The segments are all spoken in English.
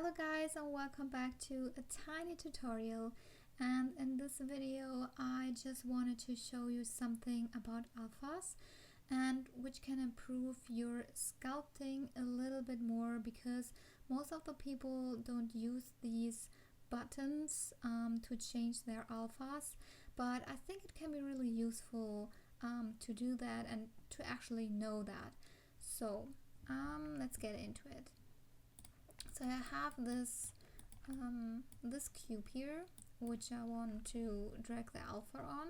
Hello guys, and welcome back to a tiny tutorial. And in this video I just wanted to show you something about alphas and which can improve your sculpting a little bit more, because most of the people don't use these buttons to change their alphas, but I think it can be really useful to do that and to actually know that. So let's get into it. So I have this cube here, which I want to drag the alpha on,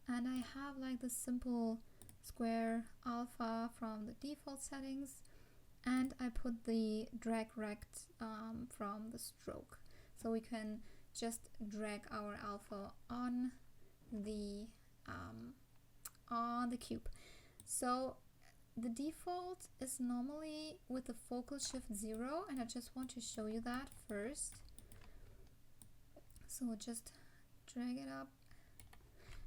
and I have like this simple square alpha from the default settings, and I put the drag rect from the stroke, so we can just drag our alpha on the cube. So the default is normally with the focal shift 0, and I just want to show you that first. So we'll just drag it up,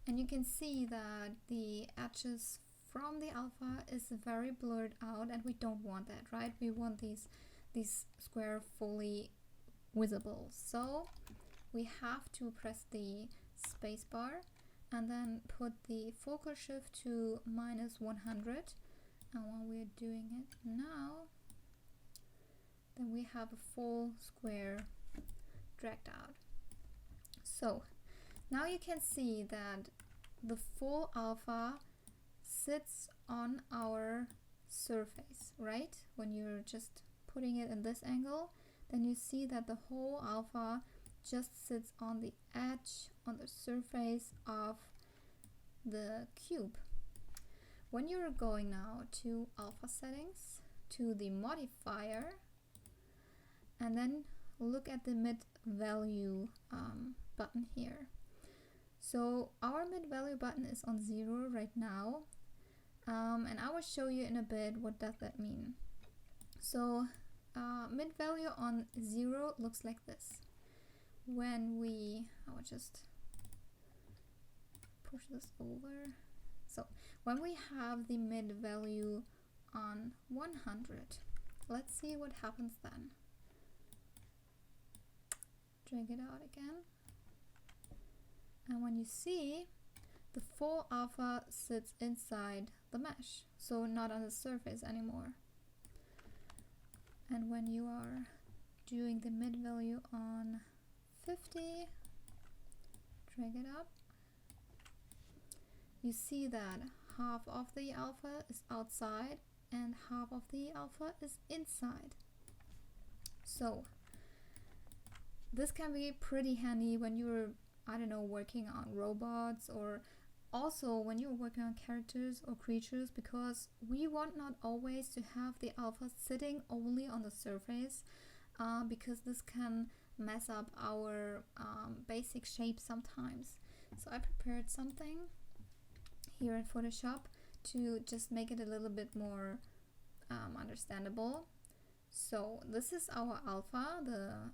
and you can see that the edges from the alpha is very blurred out, and we don't want that, right? We want these square fully visible. So we have to press the spacebar and then put the focal shift to -100. And when we're doing it now, then we have a full square dragged out. So now you can see that the full alpha sits on our surface, right? When you're just putting it in this angle, then you see that the whole alpha just sits on the edge, on the surface of the cube. When you're going now to alpha settings, to the modifier, and then look at the mid value button here. So our mid value button is on 0 right now, and I will show you in a bit what does that mean. So mid value on 0 looks like this. When I will just push this over. So when we have the mid value on 100, let's see what happens then. Drag it out again. And when you see, the full alpha sits inside the mesh, so not on the surface anymore. And when you are doing the mid value on 50, drag it up, you see that half of the alpha is outside and half of the alpha is inside. So this can be pretty handy when you're, I don't know, working on robots, or also when you're working on characters or creatures, because we want not always to have the alpha sitting only on the surface, because this can mess up our basic shape sometimes. So I prepared something here in Photoshop to just make it a little bit more understandable. So this is our alpha, the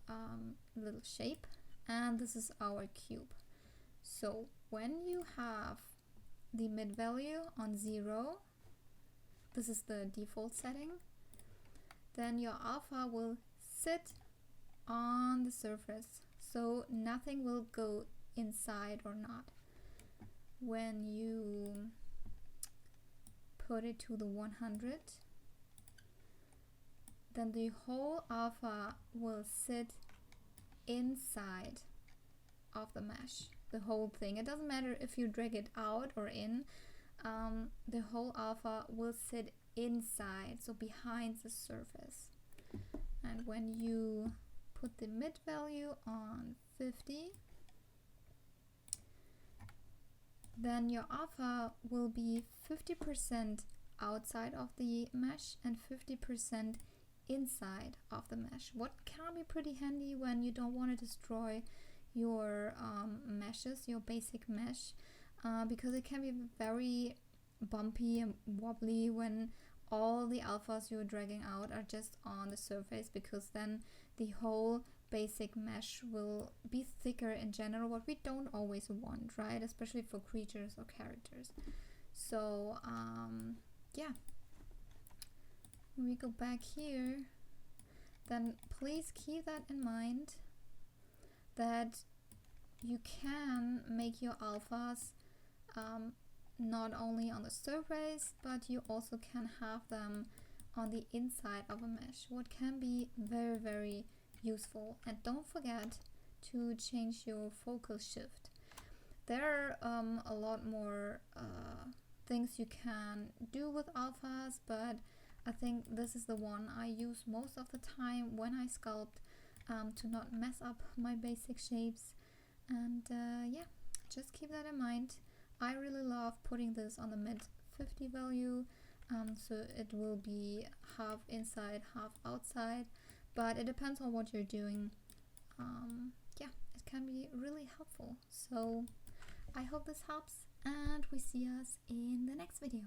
little shape, and this is our cube. So when you have the mid value on 0, this is the default setting, then your alpha will sit on the surface, so nothing will go inside or not. When you put it to the 100, then the whole alpha will sit inside of the mesh, the whole thing. It doesn't matter if you drag it out or in, the whole alpha will sit inside, so behind the surface. And when you put the mid value on 50, then your alpha will be 50% outside of the mesh and 50% inside of the mesh. What can be pretty handy when you don't want to destroy your meshes, your basic mesh, because it can be very bumpy and wobbly when all the alphas you're dragging out are just on the surface, because then the whole basic mesh will be thicker in general, what we don't always want, right? Especially for creatures or characters. So yeah, when we go back here, then please keep that in mind, that you can make your alphas not only on the surface, but you also can have them on the inside of a mesh, what can be very, very useful. And don't forget to change your focal shift. There are a lot more things you can do with alphas, but I think this is the one I use most of the time when I sculpt, to not mess up my basic shapes. And yeah, just keep that in mind. I really love putting this on the mid 50 value, so it will be half inside, half outside, but it depends on what you're doing. Yeah, it can be really helpful. So I hope this helps, and we see us in the next video.